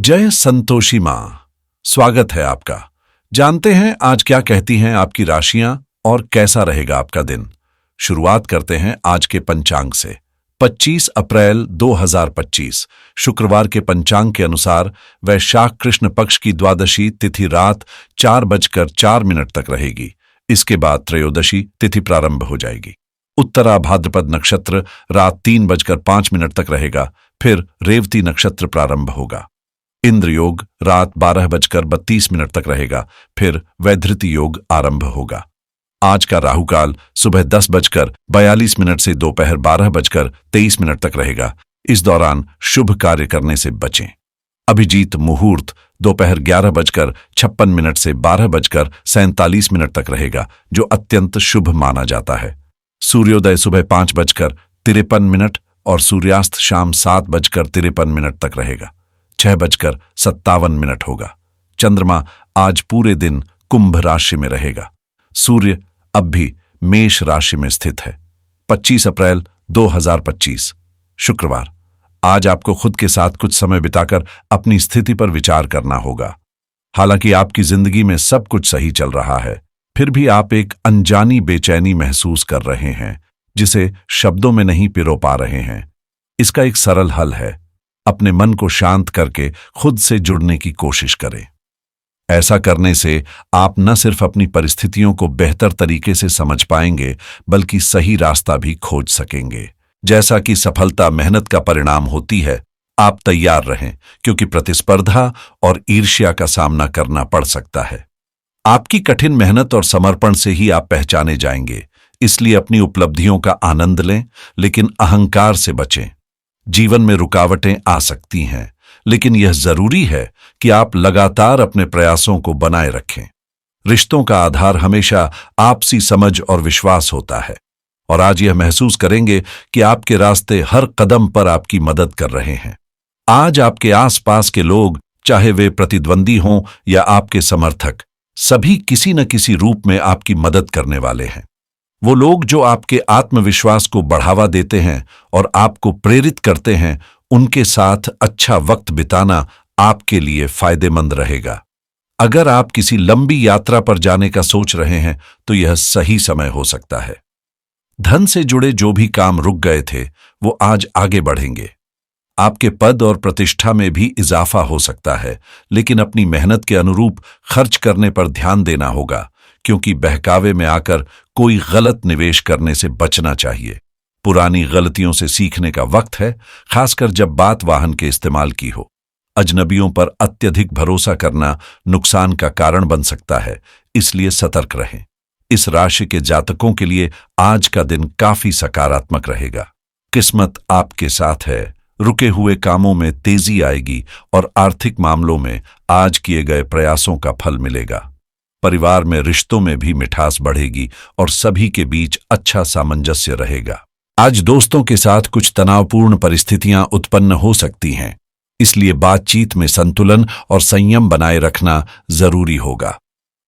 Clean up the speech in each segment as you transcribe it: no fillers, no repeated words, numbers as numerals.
जय संतोषी माँ। स्वागत है आपका। जानते हैं आज क्या कहती हैं आपकी राशियां और कैसा रहेगा आपका दिन। शुरुआत करते हैं आज के पंचांग से। 25 अप्रैल 2025 शुक्रवार के पंचांग के अनुसार वैशाख कृष्ण पक्ष की द्वादशी तिथि रात 4:04 तक रहेगी। इसके बाद त्रयोदशी तिथि प्रारंभ हो जाएगी। उत्तरा भाद्रपद नक्षत्र रात 3:05 तक रहेगा। फिर रेवती नक्षत्र प्रारंभ होगा। इंद्र योग रात 12:32 तक रहेगा। फिर वैधृति योग आरंभ होगा। आज का राहुकाल सुबह 10:42 से दोपहर 12:23 तक रहेगा। इस दौरान शुभ कार्य करने से बचें। अभिजीत मुहूर्त दोपहर 11:56 से 12:47 तक रहेगा, जो अत्यंत शुभ माना जाता है। सूर्योदय सुबह 5:53 और सूर्यास्त शाम 7:53 तक रहेगा। 6:57 होगा। चंद्रमा आज पूरे दिन कुंभ राशि में रहेगा। सूर्य अब भी मेष राशि में स्थित है। 25 अप्रैल 2025 शुक्रवार। आज आपको खुद के साथ कुछ समय बिताकर अपनी स्थिति पर विचार करना होगा। हालांकि आपकी जिंदगी में सब कुछ सही चल रहा है, फिर भी आप एक अनजानी बेचैनी महसूस कर रहे हैं, जिसे शब्दों में नहीं पिरो पा रहे हैं। इसका एक सरल हल है। अपने मन को शांत करके खुद से जुड़ने की कोशिश करें। ऐसा करने से आप न सिर्फ अपनी परिस्थितियों को बेहतर तरीके से समझ पाएंगे, बल्कि सही रास्ता भी खोज सकेंगे। जैसा कि सफलता मेहनत का परिणाम होती है, आप तैयार रहें, क्योंकि प्रतिस्पर्धा और ईर्ष्या का सामना करना पड़ सकता है। आपकी कठिन मेहनत और समर्पण से ही आप पहचाने जाएंगे। इसलिए अपनी उपलब्धियों का आनंद लें, लेकिन अहंकार से बचें। जीवन में रुकावटें आ सकती हैं, लेकिन यह जरूरी है कि आप लगातार अपने प्रयासों को बनाए रखें। रिश्तों का आधार हमेशा आपसी समझ और विश्वास होता है, और आज यह महसूस करेंगे कि आपके रास्ते हर कदम पर आपकी मदद कर रहे हैं। आज आपके आसपास के लोग, चाहे वे प्रतिद्वंदी हों या आपके समर्थक, सभी किसी न किसी रूप में आपकी मदद करने वाले हैं। वो लोग जो आपके आत्मविश्वास को बढ़ावा देते हैं और आपको प्रेरित करते हैं, उनके साथ अच्छा वक्त बिताना आपके लिए फायदेमंद रहेगा। अगर आप किसी लंबी यात्रा पर जाने का सोच रहे हैं, तो यह सही समय हो सकता है। धन से जुड़े जो भी काम रुक गए थे, वो आज आगे बढ़ेंगे। आपके पद और प्रतिष्ठा में भी इजाफा हो सकता है, लेकिन अपनी मेहनत के अनुरूप खर्च करने पर ध्यान देना होगा, क्योंकि बहकावे में आकर कोई गलत निवेश करने से बचना चाहिए। पुरानी गलतियों से सीखने का वक्त है, खासकर जब बात वाहन के इस्तेमाल की हो। अजनबियों पर अत्यधिक भरोसा करना नुकसान का कारण बन सकता है, इसलिए सतर्क रहें। इस राशि के जातकों के लिए आज का दिन काफी सकारात्मक रहेगा। किस्मत आपके साथ है। रुके हुए कामों में तेजी आएगी और आर्थिक मामलों में आज किए गए प्रयासों का फल मिलेगा। परिवार में रिश्तों में भी मिठास बढ़ेगी और सभी के बीच अच्छा सामंजस्य रहेगा। आज दोस्तों के साथ कुछ तनावपूर्ण परिस्थितियां उत्पन्न हो सकती हैं, इसलिए बातचीत में संतुलन और संयम बनाए रखना जरूरी होगा।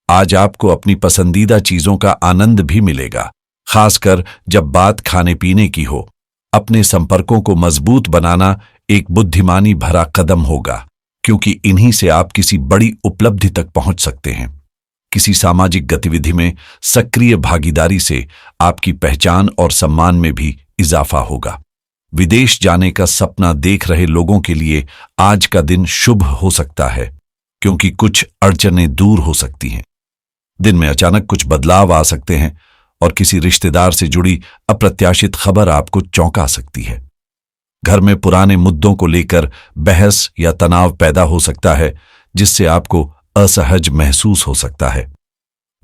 आज आपको अपनी पसंदीदा चीजों का आनंद भी मिलेगा, खासकर जब बात खाने पीने की हो। अपने संपर्कों को मजबूत बनाना एक बुद्धिमानी भरा कदम होगा, क्योंकि इन्हीं से आप किसी बड़ी उपलब्धि तक पहुंच सकते हैं। किसी सामाजिक गतिविधि में सक्रिय भागीदारी से आपकी पहचान और सम्मान में भी इजाफा होगा। विदेश जाने का सपना देख रहे लोगों के लिए आज का दिन शुभ हो सकता है, क्योंकि कुछ अड़चनें दूर हो सकती हैं। दिन में अचानक कुछ बदलाव आ सकते हैं और किसी रिश्तेदार से जुड़ी अप्रत्याशित खबर आपको चौंका सकती है। घर में पुराने मुद्दों को लेकर बहस या तनाव पैदा हो सकता है, जिससे आपको असहज महसूस हो सकता है।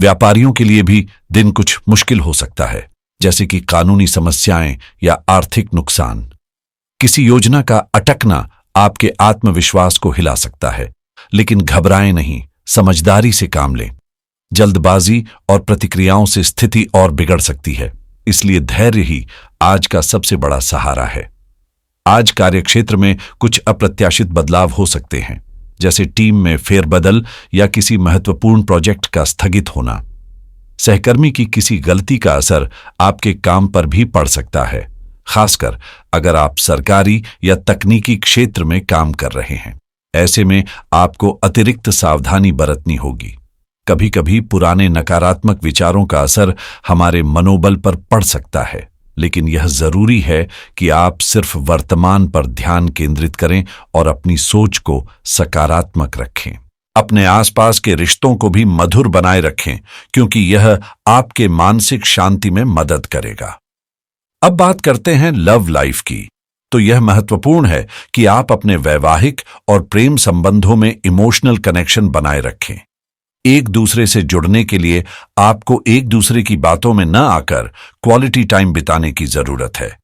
व्यापारियों के लिए भी दिन कुछ मुश्किल हो सकता है, जैसे कि कानूनी समस्याएं या आर्थिक नुकसान। किसी योजना का अटकना आपके आत्मविश्वास को हिला सकता है, लेकिन घबराएं नहीं, समझदारी से काम लें। जल्दबाजी और प्रतिक्रियाओं से स्थिति और बिगड़ सकती है, इसलिए धैर्य ही आज का सबसे बड़ा सहारा है। आज कार्यक्षेत्र में कुछ अप्रत्याशित बदलाव हो सकते हैं, जैसे टीम में फेरबदल या किसी महत्वपूर्ण प्रोजेक्ट का स्थगित होना। सहकर्मी की किसी गलती का असर आपके काम पर भी पड़ सकता है, खासकर अगर आप सरकारी या तकनीकी क्षेत्र में काम कर रहे हैं। ऐसे में आपको अतिरिक्त सावधानी बरतनी होगी। कभी कभी पुराने नकारात्मक विचारों का असर हमारे मनोबल पर पड़ सकता है, लेकिन यह जरूरी है कि आप सिर्फ वर्तमान पर ध्यान केंद्रित करें और अपनी सोच को सकारात्मक रखें। अपने आसपास के रिश्तों को भी मधुर बनाए रखें, क्योंकि यह आपके मानसिक शांति में मदद करेगा। अब बात करते हैं लव लाइफ की। तो यह महत्वपूर्ण है कि आप अपने वैवाहिक और प्रेम संबंधों में इमोशनल कनेक्शन बनाए रखें। एक दूसरे से जुड़ने के लिए आपको एक दूसरे की बातों में न आकर क्वालिटी टाइम बिताने की जरूरत है।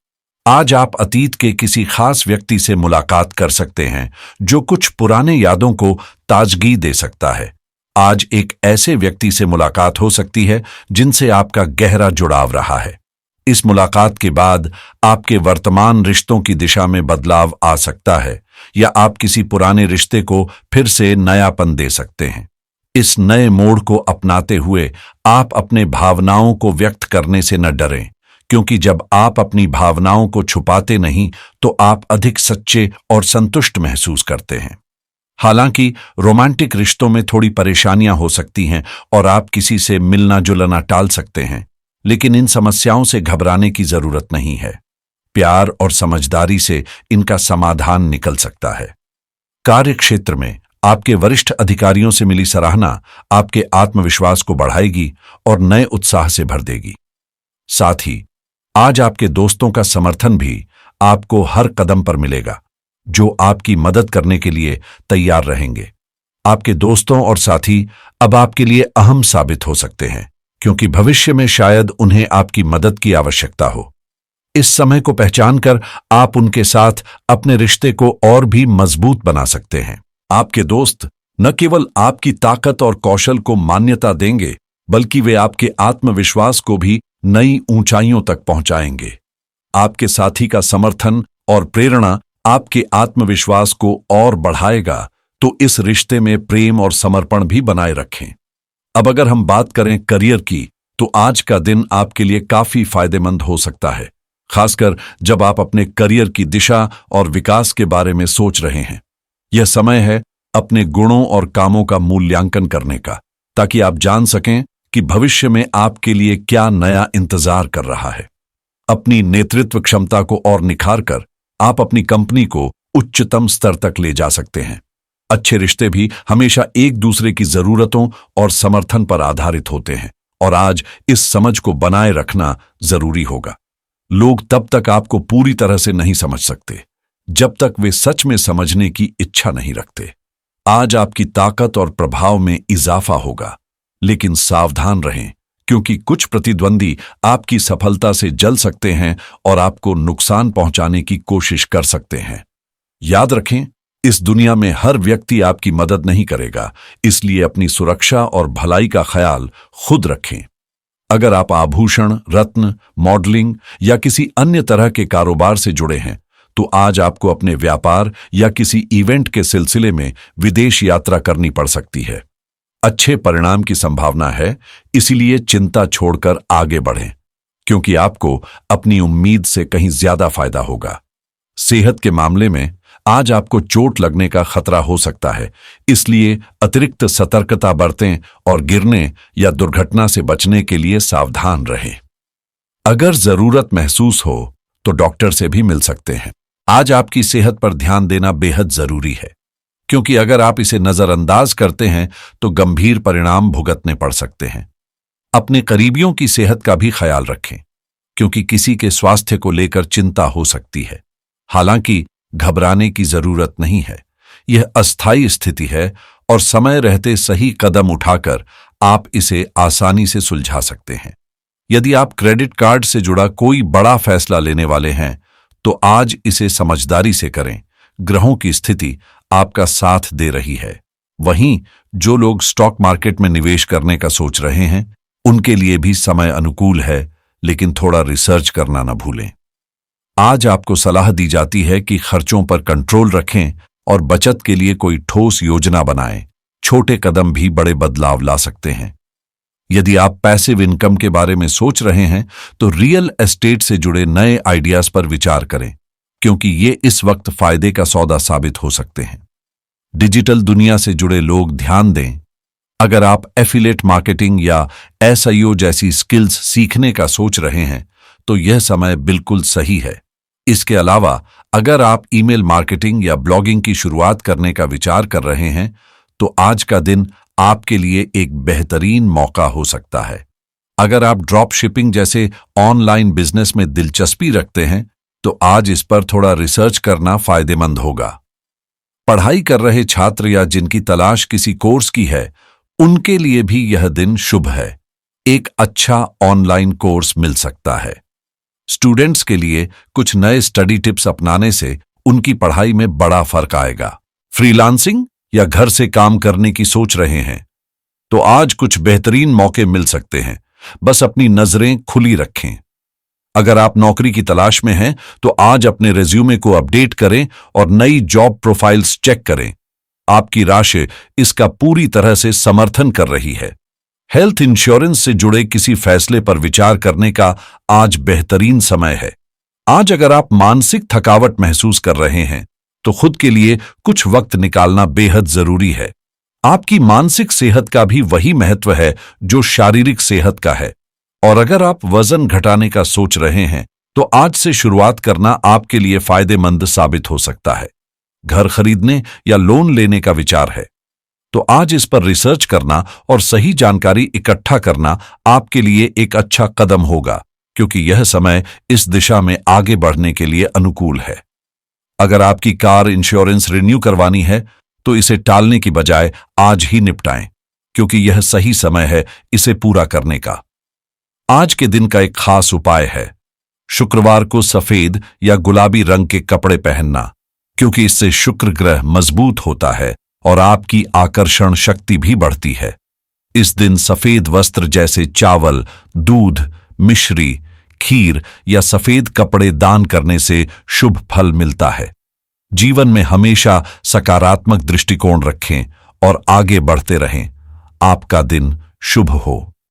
आज आप अतीत के किसी खास व्यक्ति से मुलाकात कर सकते हैं जो कुछ पुराने यादों को ताजगी दे सकता है। आज एक ऐसे व्यक्ति से मुलाकात हो सकती है जिनसे आपका गहरा जुड़ाव रहा है। इस मुलाकात के बाद आपके वर्तमान रिश्तों की दिशा में बदलाव आ सकता है, या आप किसी पुराने रिश्ते को फिर से नयापन दे सकते हैं। इस नए मोड़ को अपनाते हुए आप अपने भावनाओं को व्यक्त करने से न डरें, क्योंकि जब आप अपनी भावनाओं को छुपाते नहीं तो आप अधिक सच्चे और संतुष्ट महसूस करते हैं। हालांकि रोमांटिक रिश्तों में थोड़ी परेशानियां हो सकती हैं और आप किसी से मिलना जुलना टाल सकते हैं, लेकिन इन समस्याओं से घबराने की जरूरत नहीं है। प्यार और समझदारी से इनका समाधान निकल सकता है। कार्य क्षेत्र में आपके वरिष्ठ अधिकारियों से मिली सराहना आपके आत्मविश्वास को बढ़ाएगी और नए उत्साह से भर देगी। साथ ही आज आपके दोस्तों का समर्थन भी आपको हर कदम पर मिलेगा, जो आपकी मदद करने के लिए तैयार रहेंगे। आपके दोस्तों और साथी अब आपके लिए अहम साबित हो सकते हैं, क्योंकि भविष्य में शायद उन्हें आपकी मदद की आवश्यकता हो। इस समय को पहचानकर आप उनके साथ अपने रिश्ते को और भी मजबूत बना सकते हैं। आपके दोस्त न केवल आपकी ताकत और कौशल को मान्यता देंगे, बल्कि वे आपके आत्मविश्वास को भी नई ऊंचाइयों तक पहुंचाएंगे। आपके साथी का समर्थन और प्रेरणा आपके आत्मविश्वास को और बढ़ाएगा, तो इस रिश्ते में प्रेम और समर्पण भी बनाए रखें। अब अगर हम बात करें करियर की, तो आज का दिन आपके लिए काफी फायदेमंद हो सकता है, खासकर जब आप अपने करियर की दिशा और विकास के बारे में सोच रहे हैं। यह समय है अपने गुणों और कामों का मूल्यांकन करने का, ताकि आप जान सकें कि भविष्य में आपके लिए क्या नया इंतजार कर रहा है। अपनी नेतृत्व क्षमता को और निखार कर आप अपनी कंपनी को उच्चतम स्तर तक ले जा सकते हैं। अच्छे रिश्ते भी हमेशा एक दूसरे की जरूरतों और समर्थन पर आधारित होते हैं, और आज इस समझ को बनाए रखना जरूरी होगा। लोग तब तक आपको पूरी तरह से नहीं समझ सकते जब तक वे सच में समझने की इच्छा नहीं रखते। आज आपकी ताकत और प्रभाव में इजाफा होगा, लेकिन सावधान रहें, क्योंकि कुछ प्रतिद्वंदी आपकी सफलता से जल सकते हैं और आपको नुकसान पहुंचाने की कोशिश कर सकते हैं। याद रखें, इस दुनिया में हर व्यक्ति आपकी मदद नहीं करेगा, इसलिए अपनी सुरक्षा और भलाई का ख्याल खुद रखें। अगर आप आभूषण, रत्न, मॉडलिंग या किसी अन्य तरह के कारोबार से जुड़े हैं, तो आज आपको अपने व्यापार या किसी इवेंट के सिलसिले में विदेश यात्रा करनी पड़ सकती है। अच्छे परिणाम की संभावना है, इसीलिए चिंता छोड़कर आगे बढ़ें, क्योंकि आपको अपनी उम्मीद से कहीं ज्यादा फायदा होगा। सेहत के मामले में आज आपको चोट लगने का खतरा हो सकता है, इसलिए अतिरिक्त सतर्कता बरतें और गिरने या दुर्घटना से बचने के लिए सावधान रहें। अगर जरूरत महसूस हो तो डॉक्टर से भी मिल सकते हैं। आज आपकी सेहत पर ध्यान देना बेहद जरूरी है, क्योंकि अगर आप इसे नजरअंदाज करते हैं तो गंभीर परिणाम भुगतने पड़ सकते हैं। अपने करीबियों की सेहत का भी ख्याल रखें, क्योंकि किसी के स्वास्थ्य को लेकर चिंता हो सकती है। हालांकि घबराने की जरूरत नहीं है, यह अस्थायी स्थिति है और समय रहते सही कदम उठाकर आप इसे आसानी से सुलझा सकते हैं। यदि आप क्रेडिट कार्ड से जुड़ा कोई बड़ा फैसला लेने वाले हैं, तो आज इसे समझदारी से करें। ग्रहों की स्थिति आपका साथ दे रही है। वहीं जो लोग स्टॉक मार्केट में निवेश करने का सोच रहे हैं, उनके लिए भी समय अनुकूल है, लेकिन थोड़ा रिसर्च करना न भूलें। आज आपको सलाह दी जाती है कि खर्चों पर कंट्रोल रखें और बचत के लिए कोई ठोस योजना बनाएं। छोटे कदम भी बड़े बदलाव ला सकते हैं। यदि आप पैसिव इनकम के बारे में सोच रहे हैं, तो रियल एस्टेट से जुड़े नए आइडियाज पर विचार करें, क्योंकि ये इस वक्त फायदे का सौदा साबित हो सकते हैं। डिजिटल दुनिया से जुड़े लोग ध्यान दें। अगर आप एफिलिएट मार्केटिंग या एसईओ जैसी स्किल्स सीखने का सोच रहे हैं तो यह समय बिल्कुल सही है। इसके अलावा अगर आप ईमेल मार्केटिंग या ब्लॉगिंग की शुरुआत करने का विचार कर रहे हैं तो आज का दिन आपके लिए एक बेहतरीन मौका हो सकता है। अगर आप ड्रॉप शिपिंग जैसे ऑनलाइन बिजनेस में दिलचस्पी रखते हैं तो आज इस पर थोड़ा रिसर्च करना फायदेमंद होगा। पढ़ाई कर रहे छात्र या जिनकी तलाश किसी कोर्स की है उनके लिए भी यह दिन शुभ है। एक अच्छा ऑनलाइन कोर्स मिल सकता है। स्टूडेंट्स के लिए कुछ नए स्टडी टिप्स अपनाने से उनकी पढ़ाई में बड़ा फर्क आएगा। फ्रीलांसिंग या घर से काम करने की सोच रहे हैं तो आज कुछ बेहतरीन मौके मिल सकते हैं, बस अपनी नजरें खुली रखें। अगर आप नौकरी की तलाश में हैं तो आज अपने रिज्यूमे को अपडेट करें और नई जॉब प्रोफाइल्स चेक करें। आपकी राशि इसका पूरी तरह से समर्थन कर रही है। हेल्थ इंश्योरेंस से जुड़े किसी फैसले पर विचार करने का आज बेहतरीन समय है। आज अगर आप मानसिक थकावट महसूस कर रहे हैं तो खुद के लिए कुछ वक्त निकालना बेहद जरूरी है। आपकी मानसिक सेहत का भी वही महत्व है जो शारीरिक सेहत का है। और अगर आप वजन घटाने का सोच रहे हैं तो आज से शुरुआत करना आपके लिए फायदेमंद साबित हो सकता है। घर खरीदने या लोन लेने का विचार है तो आज इस पर रिसर्च करना और सही जानकारी इकट्ठा करना आपके लिए एक अच्छा कदम होगा, क्योंकि यह समय इस दिशा में आगे बढ़ने के लिए अनुकूल है। अगर आपकी कार इंश्योरेंस रिन्यू करवानी है तो इसे टालने की बजाय आज ही निपटाएं, क्योंकि यह सही समय है इसे पूरा करने का। आज के दिन का एक खास उपाय है शुक्रवार को सफेद या गुलाबी रंग के कपड़े पहनना, क्योंकि इससे शुक्र ग्रह मजबूत होता है और आपकी आकर्षण शक्ति भी बढ़ती है। इस दिन सफेद वस्त्र जैसे चावल, दूध, मिश्री, खीर या सफेद कपड़े दान करने से शुभ फल मिलता है। जीवन में हमेशा सकारात्मक दृष्टिकोण रखें और आगे बढ़ते रहें। आपका दिन शुभ हो।